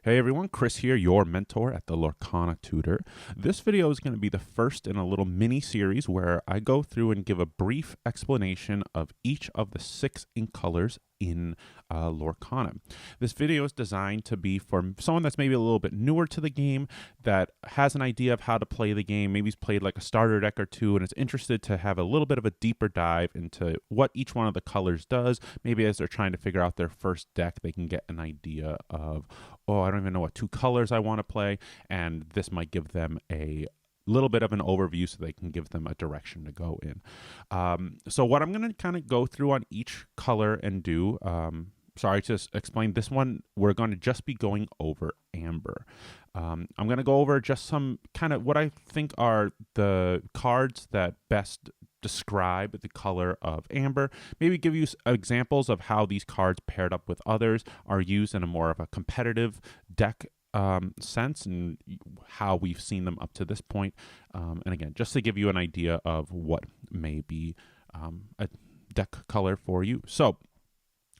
Hey everyone, Chris here, your mentor at the Lorcana tutor. This video is going to be the first in a little mini series where I go through and give a brief explanation of each of the 6 ink colors in Lorcana. This video is designed to be for someone that's maybe a little bit newer to the game, that has an idea of how to play the game, maybe he's played like a starter deck or two and is interested to have a little bit of a deeper dive into what each one of the colors does. Maybe as they're trying to figure out their first deck, they can get an idea of, oh, I don't even know what 2 colors I want to play, and this might give them a little bit of an overview so they can give them a direction to go in. So what I'm going to kind of go through on each color and do, sorry to explain this one, we're going to just be going over amber. I'm going to go over just some kind of what I think are the cards that best describe the color of amber, maybe give you examples of how these cards paired up with others are used in a more of a competitive deck sense, and how we've seen them up to this point. And again, just to give you an idea of what may be a deck color for you. So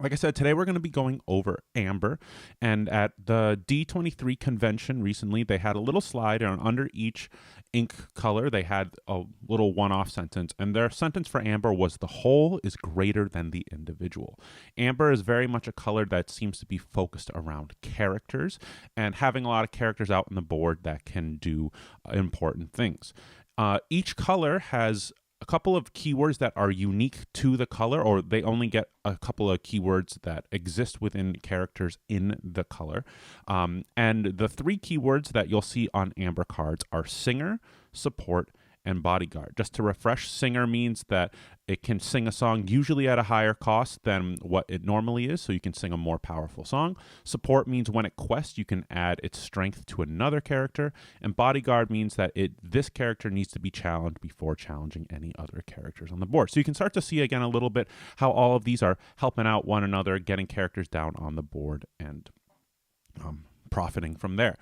like I said, today we're going to be going over amber, and at the D23 convention recently, they had a little slide, and under each ink color, they had a little one-off sentence, and their sentence for amber was, "The whole is greater than the individual." Amber is very much a color that seems to be focused around characters, and having a lot of characters out on the board that can do important things. Each color has a couple of keywords that are unique to the color, or they only get a couple of keywords that exist within characters in the color. And the 3 keywords that you'll see on amber cards are singer, support, and bodyguard. Just to refresh, singer means that it can sing a song usually at a higher cost than what it normally is, so you can sing a more powerful song. Support means when it quests, you can add its strength to another character. And bodyguard means that this character needs to be challenged before challenging any other characters on the board. So you can start to see again a little bit how all of these are helping out one another, getting characters down on the board, and profiting from there.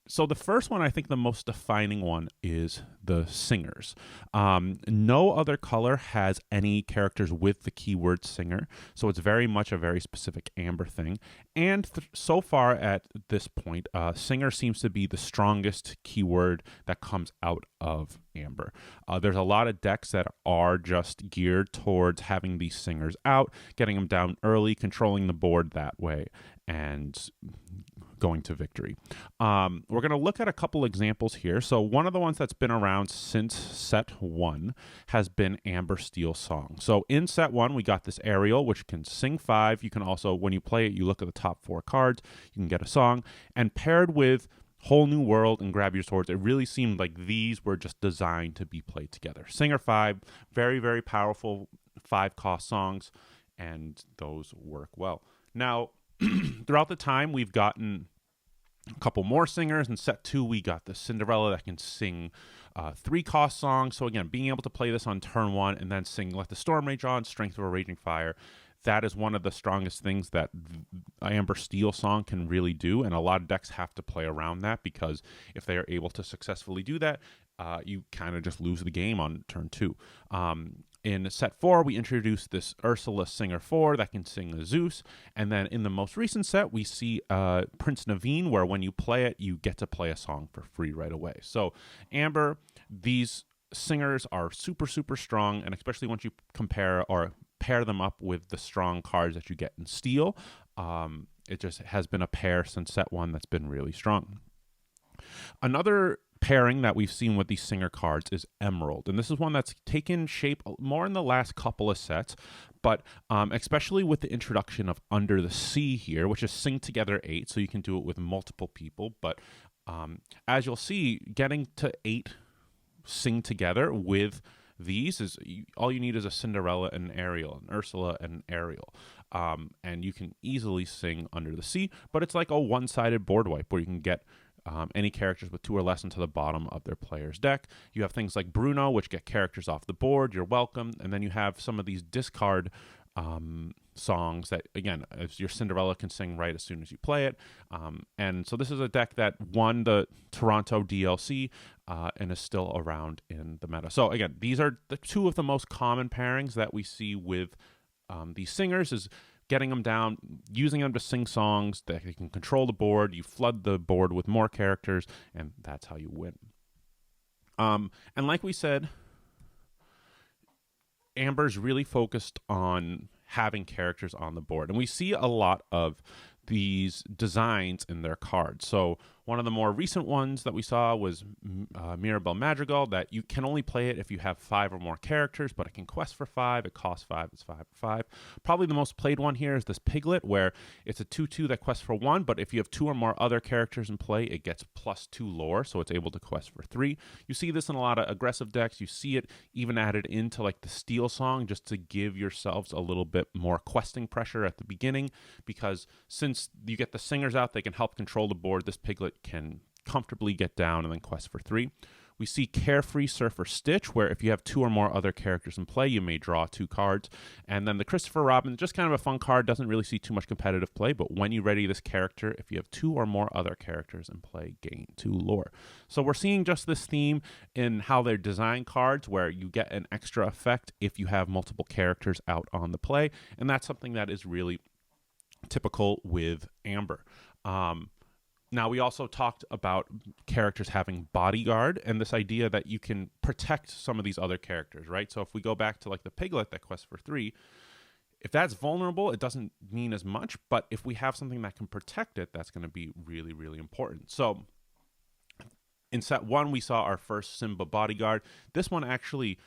So the first one, I think the most defining one, is the singers. No other color has any characters with the keyword singer, so it's very much a very specific amber thing. And so far at this point, singer seems to be the strongest keyword that comes out of amber. There's a lot of decks that are just geared towards having these singers out, getting them down early, controlling the board that way, and going to victory. We're going to look at a couple examples here. So one of the ones that's been around since set 1 has been Amber Steel Song. So in set 1, we got this Ariel, which can sing 5. You can also, when you play it, you look at the top 4 cards, you can get a song. And paired with Whole New World and Grab Your Swords, it really seemed like these were just designed to be played together. Singer 5, very, very powerful 5-cost songs, and those work well. Now, throughout the time, we've gotten a couple more singers. In set 2, we got the Cinderella that can sing 3-cost songs. So again, being able to play this on turn 1 and then sing Let the Storm Rage On, Strength of a Raging Fire, that is one of the strongest things that Amber Steel Song can really do, and a lot of decks have to play around that, because if they are able to successfully do that, you kind of just lose the game on turn 2. In set 4, we introduced this Ursula Singer 4 that can sing Zeus. And then in the most recent set, we see Prince Naveen, where when you play it, you get to play a song for free right away. So Amber, these singers are super, super strong, and especially once you compare or pair them up with the strong cards that you get in Steel, it just has been a pair since set 1 that's been really strong. Another pairing that we've seen with these singer cards is Emerald, and this is one that's taken shape more in the last couple of sets, but especially with the introduction of Under the Sea here, which is Sing Together 8, so you can do it with multiple people. But as you'll see, getting to 8 sing together with these is all you need is a Cinderella and Ariel, an Ursula and Ariel, and you can easily sing Under the Sea. But it's like a one-sided board wipe where you can get any characters with 2 or less into the bottom of their player's deck. You have things like Bruno, which get characters off the board. You're welcome. And then you have some of these discard songs that, again, as your Cinderella can sing right as soon as you play it. And so this is a deck that won the Toronto DLC and is still around in the meta. So again, these are the 2 of the most common pairings that we see with these singers. Is getting them down, using them to sing songs. They can control the board. You flood the board with more characters, and that's how you win. And like we said, Amber's really focused on having characters on the board. And we see a lot of these designs in their cards. So one of the more recent ones that we saw was Mirabelle Madrigal, that you can only play it if you have 5 or more characters, but it can quest for 5, it costs 5, it's 5 for 5. Probably the most played one here is this Piglet, where it's a 2/2 that quests for 1, but if you have 2 or more other characters in play, it gets +2 lore, so it's able to quest for 3. You see this in a lot of aggressive decks. You see it even added into like the Steel Song, just to give yourselves a little bit more questing pressure at the beginning, because since you get the singers out, they can help control the board. This Piglet can comfortably get down and then quest for 3. We see Carefree Surfer Stitch, where if you have 2 or more other characters in play, you may draw 2 cards. And then the Christopher Robin, just kind of a fun card, doesn't really see too much competitive play, but when you ready this character, if you have 2 or more other characters in play, gain 2 lore. So we're seeing just this theme in how they're designed cards, where you get an extra effect if you have multiple characters out on the play, and that's something that is really typical with Amber. Now, we also talked about characters having Bodyguard, and this idea that you can protect some of these other characters, right? So if we go back to like the Piglet that quests for 3, if that's vulnerable, it doesn't mean as much, but if we have something that can protect it, that's going to be really, really important. So in set 1, we saw our first Simba Bodyguard. This one actually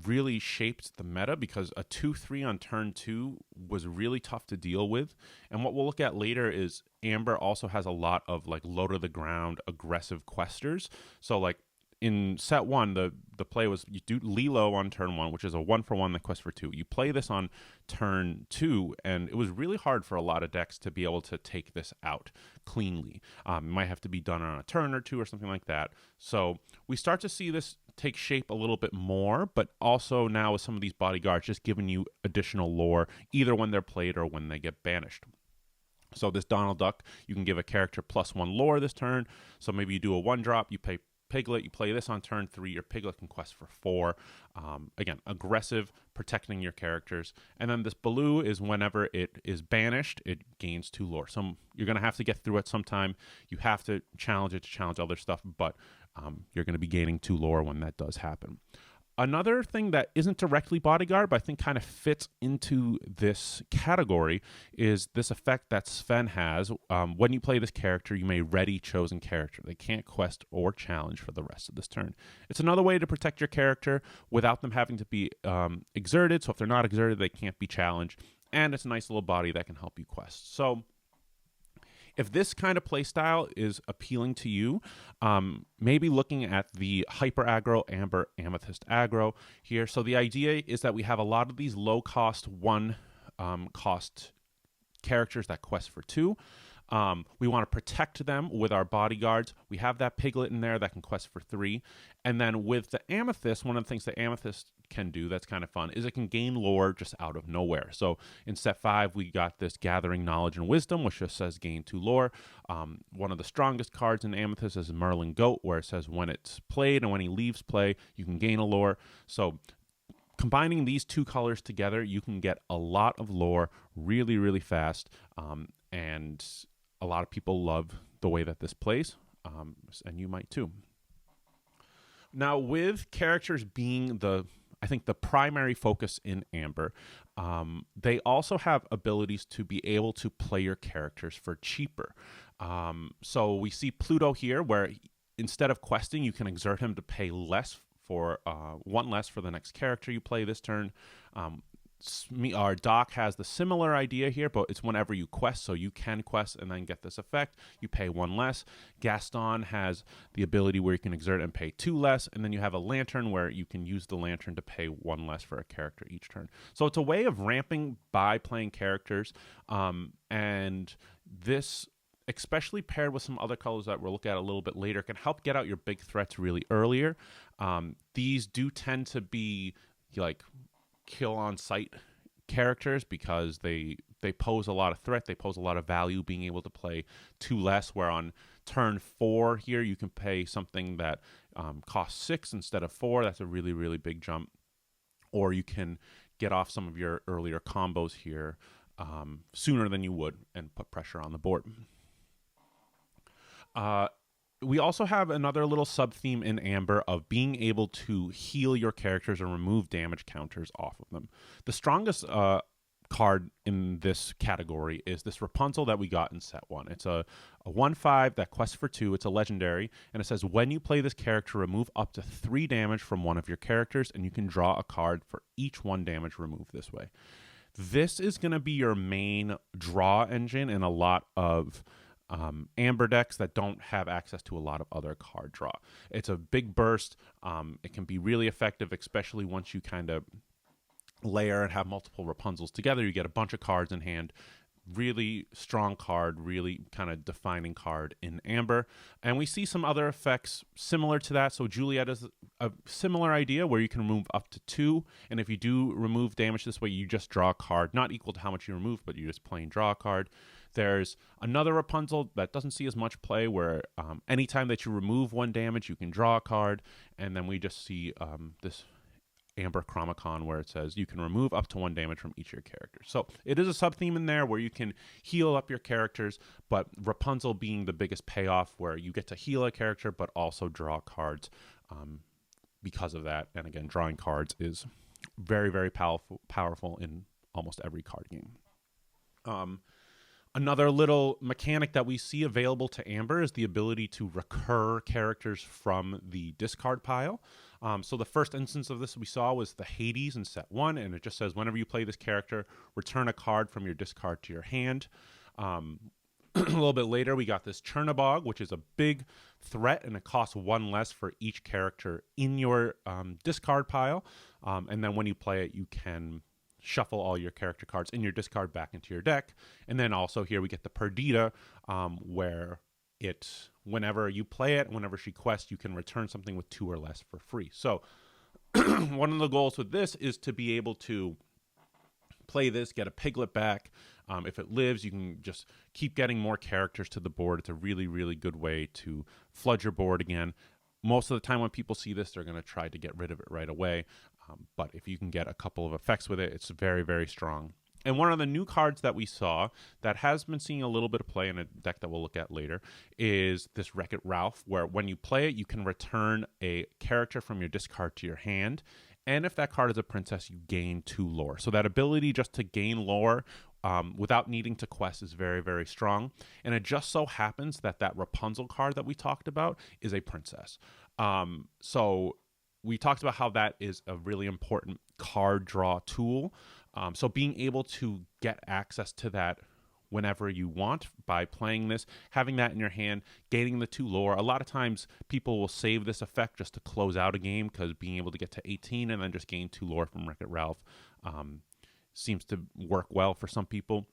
really shaped the meta, because a 2/3 on turn 2 was really tough to deal with. And what we'll look at later is Amber also has a lot of like low to the ground aggressive questers. So like in set 1, the play was you do Lilo on turn 1, which is a 1/1 that quests for 2. You play this on turn 2, and it was really hard for a lot of decks to be able to take this out cleanly. It might have to be done on a turn or 2 or something like that. So we start to see this take shape a little bit more, but also now with some of these Bodyguards just giving you additional lore, either when they're played or when they get banished. So this Donald Duck, you can give a character +1 lore this turn. So maybe you do a 1-drop, you pay Piglet, you play this on turn 3, your Piglet can quest for 4. Again, aggressive, protecting your characters. And then this Baloo is whenever it is banished, it gains 2 lore. So you're going to have to get through it sometime. You have to challenge it to challenge other stuff, but you're going to be gaining 2 lore when that does happen. Another thing that isn't directly Bodyguard, but I think kind of fits into this category, is this effect that Sven has. When you play this character, you may ready chosen character. They can't quest or challenge for the rest of this turn. It's another way to protect your character without them having to be exerted. So if they're not exerted, they can't be challenged. And it's a nice little body that can help you quest. So if this kind of play style is appealing to you, maybe looking at the Hyper Aggro, Amber, Amethyst Aggro here. So the idea is that we have a lot of these low-cost, 1-cost characters that quest for 2. We want to protect them with our Bodyguards. We have that Piglet in there that can quest for 3. And then with the Amethyst, one of the things that Amethyst can do that's kind of fun is it can gain lore just out of nowhere. So in set 5, we got this Gathering Knowledge and Wisdom, which just says gain 2 lore. One of the strongest cards in Amethyst is Merlin Goat, where it says when it's played and when he leaves play, you can gain a lore. So combining these 2 colors together, you can get a lot of lore really, really fast. And a lot of people love the way that this plays, and you might too. Now, with characters being I think the primary focus in Amber, they also have abilities to be able to play your characters for cheaper. So we see Pluto here, where instead of questing, you can exert him to pay less for 1 less for the next character you play this turn. Our Doc has the similar idea here, but it's whenever you quest, so you can quest and then get this effect. You pay 1 less. Gaston has the ability where you can exert and pay 2 less, and then you have a Lantern where you can use the Lantern to pay 1 less for a character each turn. So it's a way of ramping by playing characters, and this, especially paired with some other colors that we'll look at a little bit later, can help get out your big threats really earlier. These do tend to be like kill on sight characters because they pose a lot of threat, they pose a lot of value, being able to play 2 less, where on turn 4 here you can pay something that costs 6 instead of 4. That's a really, really big jump. Or you can get off some of your earlier combos here sooner than you would and put pressure on the board. We also have another little sub-theme in Amber of being able to heal your characters and remove damage counters off of them. The strongest card in this category is this Rapunzel that we got in set 1. It's a 1/5 that quests for 2. It's a legendary, and it says when you play this character, remove up to 3 damage from one of your characters, and you can draw a card for each 1 damage removed this way. This is going to be your main draw engine in a lot of Amber decks that don't have access to a lot of other card draw. It's a big burst. It can be really effective, especially once you kind of layer and have multiple Rapunzels together. You get a bunch of cards in hand. Really strong card, really kind of defining card in Amber. And we see some other effects similar to that. So Juliet is a similar idea where you can remove up to 2. And if you do remove damage this way, you just draw a card, not equal to how much you remove, but you just plain draw a card. There's another Rapunzel that doesn't see as much play where anytime that you remove 1 damage, you can draw a card. And then we just see this Amber Chromicon where it says you can remove up to 1 damage from each of your characters. So it is a sub-theme in there where you can heal up your characters, but Rapunzel being the biggest payoff where you get to heal a character but also draw cards because of that. And again, drawing cards is very, very powerful in almost every card game. Another little mechanic that we see available to Amber is the ability to recur characters from the discard pile. So the first instance of this we saw was the Hades in set 1, and it just says whenever you play this character, return a card from your discard to your hand. A little bit later, we got this Chernabog, which is a big threat, and it costs 1 less for each character in your discard pile. And then when you play it, you can shuffle all your character cards in your discard back into your deck. And then also here we get the Perdita, where whenever you play it, whenever she quests, you can return something with 2 or less for free. So one of the goals with this is to be able to play this, get a Piglet back. If it lives, you can just keep getting more characters to the board. It's a really, really good way to flood your board again. Most of the time when people see this, they're going to try to get rid of it right away. But if you can get a couple of effects with it, it's very, very strong. And one of the new cards that we saw that has been seeing a little bit of play in a deck that we'll look at later is this Wreck-It Ralph, where when you play it, you can return a character from your discard to your hand. And if that card is a princess, you gain 2 lore. So that ability just to gain lore without needing to quest is very, very strong. And it just so happens that that Rapunzel card that we talked about is a princess. So we talked about how that is a really important card draw tool. So being able to get access to that whenever you want by playing this, having that in your hand, gaining the 2 lore. A lot of times people will save this effect just to close out a game because being able to get to 18 and then just gain 2 lore from Wreck-It Ralph seems to work well for some people.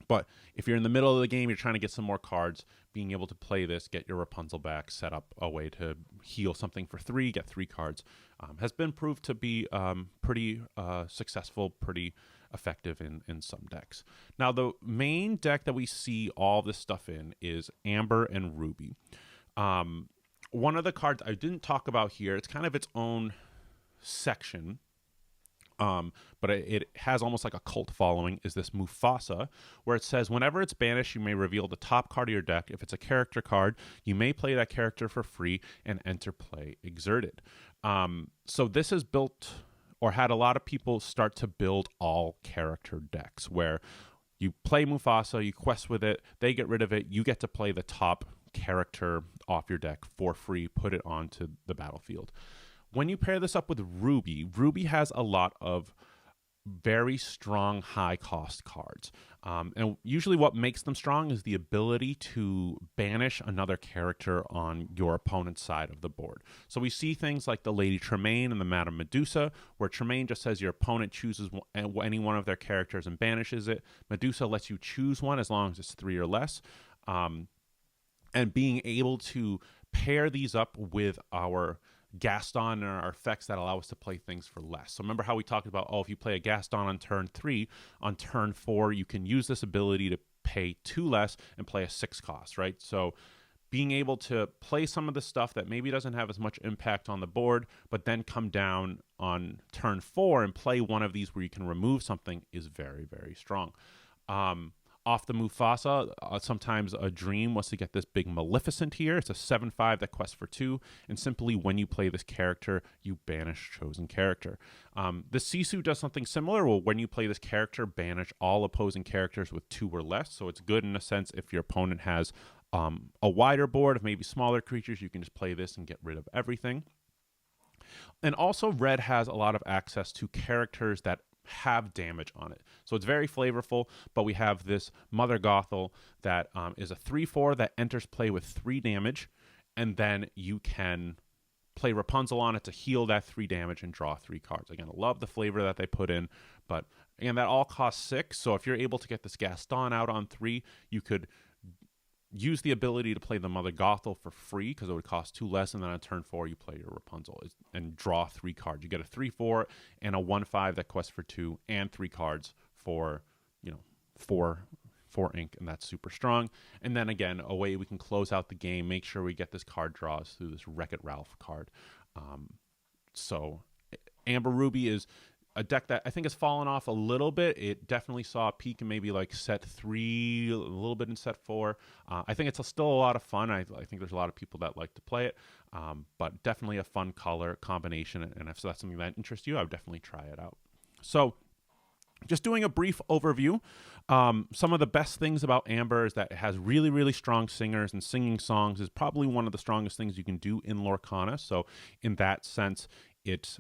But if you're in the middle of the game, you're trying to get some more cards, being able to play this, get your Rapunzel back, set up a way to heal something for 3, get 3 cards, has been proved to be pretty successful, pretty effective in some decks. Now, the main deck that we see all this stuff in is Amber and Ruby. One of the cards I didn't talk about here, it's kind of its own section, but it has almost like a cult following, is this Mufasa, where it says whenever it's banished, you may reveal the top card of your deck. If it's a character card, you may play that character for free and enter play exerted. So this is built or had a lot of people start to build all character decks where you play Mufasa, you quest with it, they get rid of it, you get to play the top character off your deck for free, put it onto the battlefield. When you pair this up with Ruby, Ruby has a lot of very strong high-cost cards. And usually what makes them strong is the ability to banish another character on your opponent's side of the board. So we see things like the Lady Tremaine and the Madame Medusa, where Tremaine just says your opponent chooses any one of their characters and banishes it. Medusa lets you choose one as long as it's 3 or less. And being able to pair these up with our Gaston and our effects that allow us to play things for less. So remember how we talked about, if you play a Gaston on turn 3, on turn 4, you can use this ability to pay 2 less and play a 6 cost, right? So being able to play some of the stuff that maybe doesn't have as much impact on the board, but then come down on turn 4 and play one of these where you can remove something is very, very strong. Off the Mufasa, sometimes a dream was to get this big Maleficent here. It's a 7/5 that quests for 2, and simply when you play this character, you banish chosen character. The Sisu does something similar. Well, when you play this character, banish all opposing characters with 2 or less. So it's good in a sense if your opponent has a wider board of maybe smaller creatures, you can just play this and get rid of everything. And also, red has a lot of access to characters that have damage on it. So it's very flavorful, but we have this Mother Gothel that is a 3/4 that enters play with 3 damage, and then you can play Rapunzel on it to heal that 3 damage and draw 3 cards. Again, I love the flavor that they put in, but again, that all costs 6, so if you're able to get this Gaston out on 3, you could use the ability to play the Mother Gothel for free because it would cost 2 less, and then on turn 4 you play your Rapunzel and draw 3 cards. You get a 3/4 and a 1/5 that quests for 2 and 3 cards for 4 ink, and that's super strong. And then again, a way we can close out the game, make sure we get this card draws through this Wreck-It Ralph card. So Amber Ruby is a deck that I think has fallen off a little bit. It definitely saw a peak in maybe like set 3, a little bit in set 4. I think it's still a lot of fun. I think there's a lot of people that like to play it, but definitely a fun color combination. And if that's something that interests you, I would definitely try it out. So just doing a brief overview, some of the best things about Amber is that it has really, really strong singers, and singing songs is probably one of the strongest things you can do in Lorcana. So in that sense, it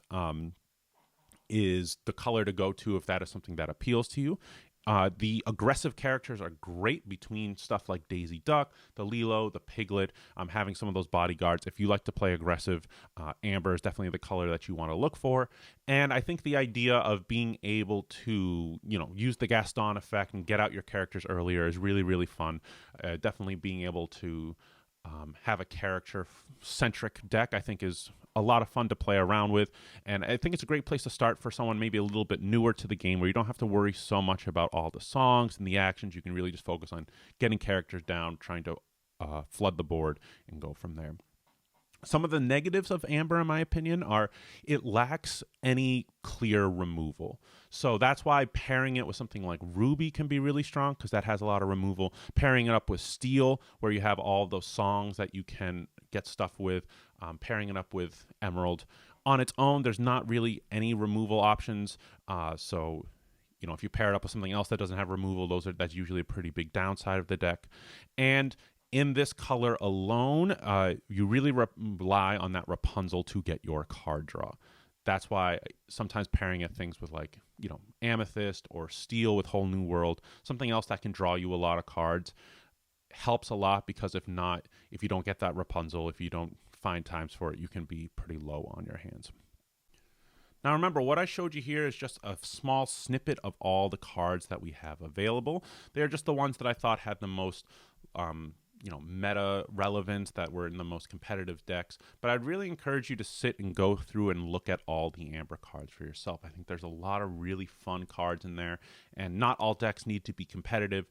is the color to go to if that is something that appeals to you. The aggressive characters are great between stuff like Daisy Duck, the Lilo, the Piglet, having some of those bodyguards. If you like to play aggressive, Amber is definitely the color that you want to look for. And I think the idea of being able to, use the Gaston effect and get out your characters earlier is really, really fun. Definitely being able to have a character-centric deck, I think, is a lot of fun to play around with, and I think it's a great place to start for someone maybe a little bit newer to the game, where you don't have to worry so much about all the songs and the actions. You can really just focus on getting characters down, trying to flood the board, and go from there. Some of the negatives of Amber, in my opinion, are it lacks any clear removal. So that's why pairing it with something like Ruby can be really strong, because that has a lot of removal. Pairing it up with Steel, where you have all those songs that you can get stuff with. Pairing it up with Emerald. On its own, there's not really any removal options. So if you pair it up with something else that doesn't have removal, that's usually a pretty big downside of the deck. And in this color alone, you really rely on that Rapunzel to get your card draw. That's why sometimes pairing at things with Amethyst or Steel with Whole New World, something else that can draw you a lot of cards, helps a lot, because if you don't get that Rapunzel, if you don't find times for it, you can be pretty low on your hands. Now remember, what I showed you here is just a small snippet of all the cards that we have available. They're just the ones that I thought had the most meta relevance, that were in the most competitive decks. But I'd really encourage you to sit and go through and look at all the Amber cards for yourself. I think there's a lot of really fun cards in there, and not all decks need to be competitive.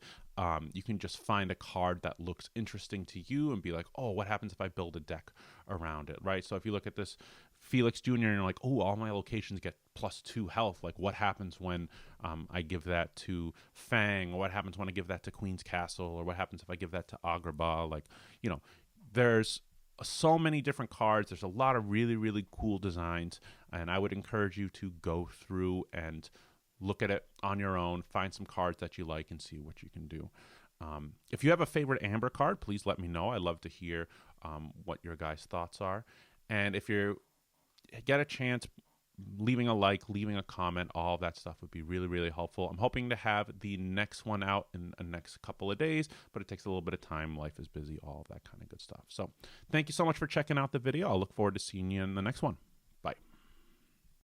You can just find a card that looks interesting to you and be like, oh, what happens if I build a deck around it, right? So if you look at this Felix Jr. and you're like, oh, all my locations get +2 health. Like, what happens when I give that to Fang? Or what happens when I give that to Queen's Castle? Or what happens if I give that to Agrabah? Like, there's so many different cards. There's a lot of really, really cool designs. And I would encourage you to go through and look at it on your own, find some cards that you like, and see what you can do. If you have a favorite Amber card, please let me know. I'd love to hear what your guys' thoughts are. And if you get a chance, leaving a like, leaving a comment, all of that stuff would be really, really helpful. I'm hoping to have the next one out in the next couple of days, but it takes a little bit of time. Life is busy, all of that kind of good stuff. So thank you so much for checking out the video. I'll look forward to seeing you in the next one.